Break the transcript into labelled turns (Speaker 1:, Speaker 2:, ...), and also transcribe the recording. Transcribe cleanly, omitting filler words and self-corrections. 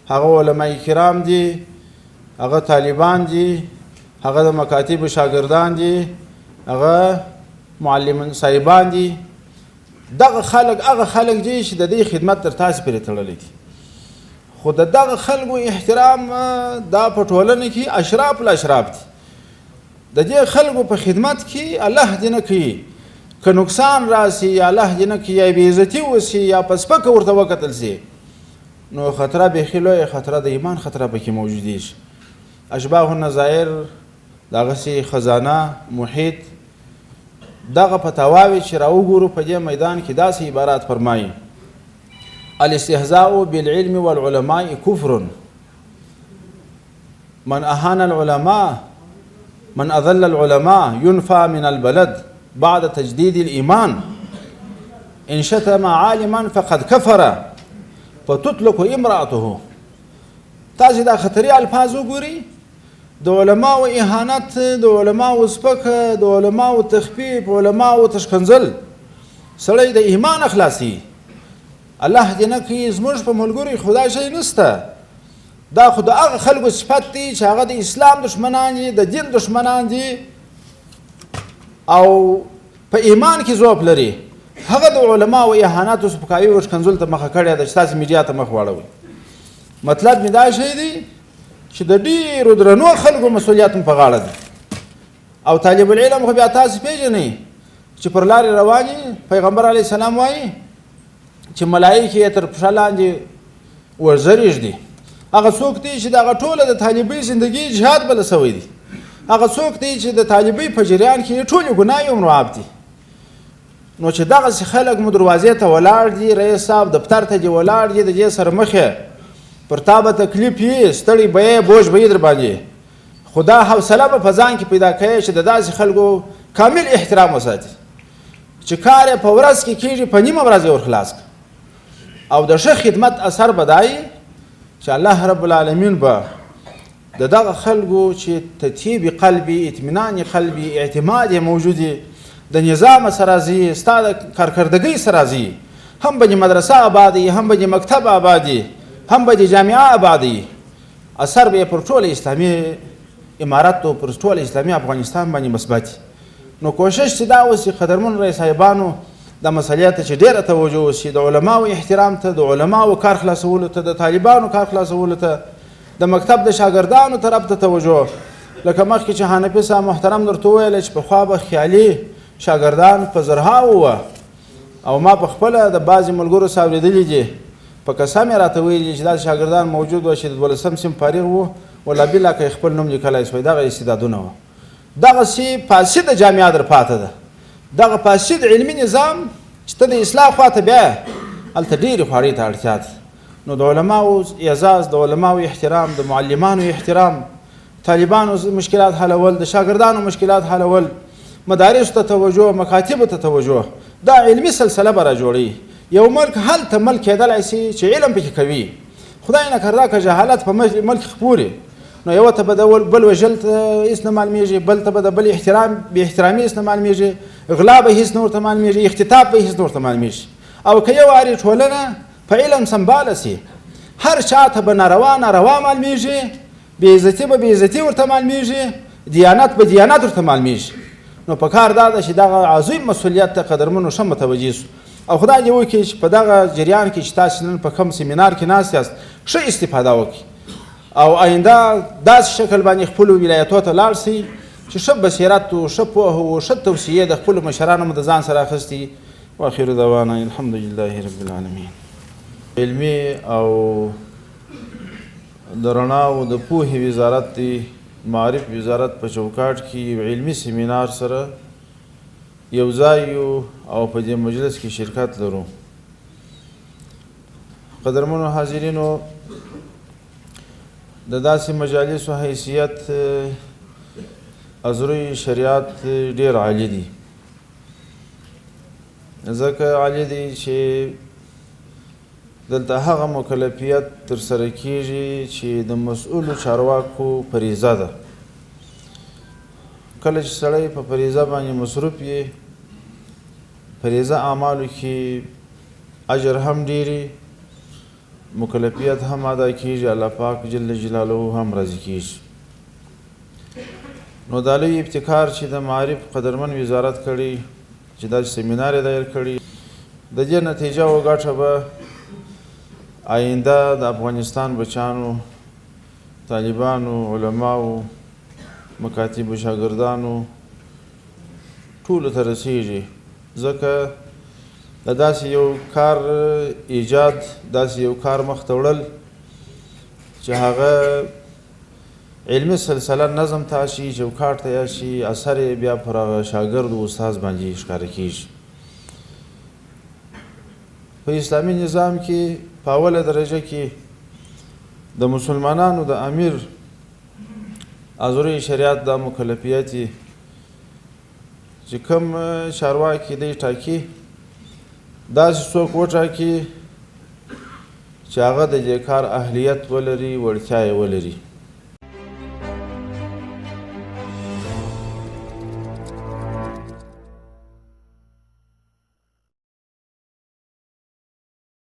Speaker 1: هغه علماء کرام دي، هغه طالبان دي، هغه د مکاتب شاګردان دي، هغه معلمان صاحبان دي. دغه خلک هغه خلک دي چې د دې خدمت تر تاسې پورې تړلی دي. خو د دغه خلکو احترام دا په ټولنه کې اشراف الاشراف دي. د دې خلکو په خدمت کې الله دې نه کوي که نقصان راسي، یا الله دې نه کوي یا بېعزتي وسي یا په سپکه ورته وکتل سي، نو خطره بیخي لویه خطره د ایمان خطره پکې موجودېږي. اشباح النظایر دغسې خزانه محیط دغه فتاواوې چې راوګورو په دې میدان کې داسې عبارات فرمایي: الاستهزاء بالعلم والعلماء كفر، من اهان العلماء من اذل العلماء ينفى من البلد بعد تجديد الايمان، ان شتم عالما فقد كفر فتطلق امراته. تاسې دا خطري الفاظ وګورئ، د علماو اهانت، د علماو سپکه، د علماو تخفیف، علماو تشکنځل، سړی د ایمان اخلاصي. الله دې نه کوي زموږ په ملګرو خدا شی نسته. دا خو د هغه خلکو صفت دی چې هغه د اسلام دشمنان دي، د دین دشمنان دي او په ایمان کې ضعف لري. هغه د علماو اهانت او سپکاوي او تشکنځل ته مخه کړې ده چې تاسې میډیا ته مخ واړوئ. مطلب مې دا شی دی چې د ډېرو درنو خلکو مسؤلیت په غاړه دی. او طالب العلم خو بیا تاسې پېژنئ چې پر لارې رواني پیغمبر علیه السلام وایي چې ملایکې یې تر پښه لاندې ورزریږدي. هغه څوک دی چې دغه ټوله د طالبۍ زندګي جهاد بله سوی دی. هغه څوک دی چې د طالبۍ په جریان کې ټولې ګناهې مرعاب دي. نو چې دغسې خلک مو دروازې ته ولاړ دي، رئیس صاحب دفتر ته دې ولاړ دي، د دې سره مخې پر تا به تکلیف یې، ستړی به یې، بوج به یې در باندې. خو دا حوصله به په ځان کې پیدا کوي چې د داسې خلکو کامل احترام وساتي چې کار یې په ورځ کې کېږي، په نیمه ورځ یې ورخلاص کړي. او د ښه خدمت اثر به دا وي چې الله رب العالمین به د دغه خلکو چې تطیب قلبي، اطمینان قلبي، اعتماد یې موجود وي، د نظام سره ځي، ستا د کارکردګۍ سره ځي، هم به دې مدرسه آبادوي، هم به دې مکتب آبادوي، هم به دې جامعه آبادوي. اثر به یې پر ټول اسلامي امارت او پر ټول اسلامي افغانستان باندې مثبت. نو کوشش چې دا وسي قدرمن رئیس صاحبانو د مسئلې ته چې ډېره توجه وسي، د علماو احترام ته، د علماو کار خلاصولو ته، د طالبانو کار خلاصولو ته، د مکتب د شاګردانو طرف ته توجه. لکه مخکې چې حنفي صاحب محترم درته وویله چې پخوا به خیالي شاګردان په زرهاوو وه، او ما په خپله د بعضې ملګرو سره اورېدلي دي، په قسم یې راته ویلي چې داسې شاګردان موجود وه چې د 12 صنف فارغ وو، ولا بلا که خپل نوم لیکلی شوی، دغه استعدادونه وه. دغسې فاسده جامعه در پاته ده، دغه فاسد علمي نظام چې ته د اصلاح خواته بیا هلته ډېرې خوارۍ ته اړتیا ده. نو د علماو اعزاز، د علماو احترام، د معلمانو احترام، طالبانو مشکلات حلول، د شاګردانو مشکلات حلول، مدارسو ته توجه، مکاتبو ته توجه، دا علمي سلسله به را جوړوي. یو ملک هلته ملک کېدلی سي چې علم پکې کوي. خدای نکرده که جهالت په ملک خپوري، نو یو ته به د بل وژل ته هېڅ نه معلومېږي، بل ته به د بل بې احترامي هېڅ نه معلومېږي، غلا به هېڅ نه ورته معلومېږي، اختطاف به هېڅ نه ورته معلومېږي. او که یو وارې ټولنه په علم سمباله سي، هر چا ته به ناروا ناروا معلومېږي، بېعزتي به بېعزتي ورته معلومېږي، دیانت به دیانت ورته معلومېږي. نو په کار دا ده چې دغه عظیم مسؤلیت ته قدرمنو ښه متوجه سو. او خدای دې وکړي چې په دغه جریان کې چې تاسې نن په کوم سیمینار کې ناست یاست ښه استفاده وکړي، او آینده داسې شکل باندې خپلو ولایتو ته لاړ شئ چې ښه بصیرت و ښه پوهه و ښه توصیې د خپلو مشرانو مو د ځان سره اخیستي. واخر دعوانا الحمد لله رب العالمین. علمي او د رڼا او د پوهې وزارت دی معارف وزارت په چوکاټ کې یو علمي سیمینار سره یو ځای یو او په دې مجلس کې شرکت لرو. قدرمنو حاضرینو، د داسې مجالسو حیثیت از روی شریعت ډېر عالی دی، ځکه عالی دی چې دلته هغه مکلفیت ترسره کیږي چې د مسؤلو چارواکو فریضه ده. کله چې سړی په فریضه باندې مصروف یې، فریضه اعمالو کې اجر هم ډېري، مکلفیت هم ادا کیږي، الله پاک جل جلاله هم راضي کیږي. نو دا لوی ابتکار چې د معارف قدرمن وزارت کړی چې دا سیمینار یې دایر کړی، د دې نتیجه او ګټه به آینده د افغانستان بچیانو، طالبانو، علماو، مکاتبو، شاګردانو ټولو ته رسیږي. ځکه د داسې یو کار ایجاد، داسې یو کار مخته وړل چې هغه علمي سلسله نظم ته شي، چوکاټ ته شي، اثر یې بیا پر هغه شاګرد و استاد باندې ښکاره کیږي. په اسلامي نظام کې په اوله درجه کې د مسلمانانو د امیر ازوري شریعت دا مکلفیت چې کوم چارواکي دی ټاکي، داسې څوک وټاکي چې هغه د دې کار اهلیت ولري، وړتیا یې ولري.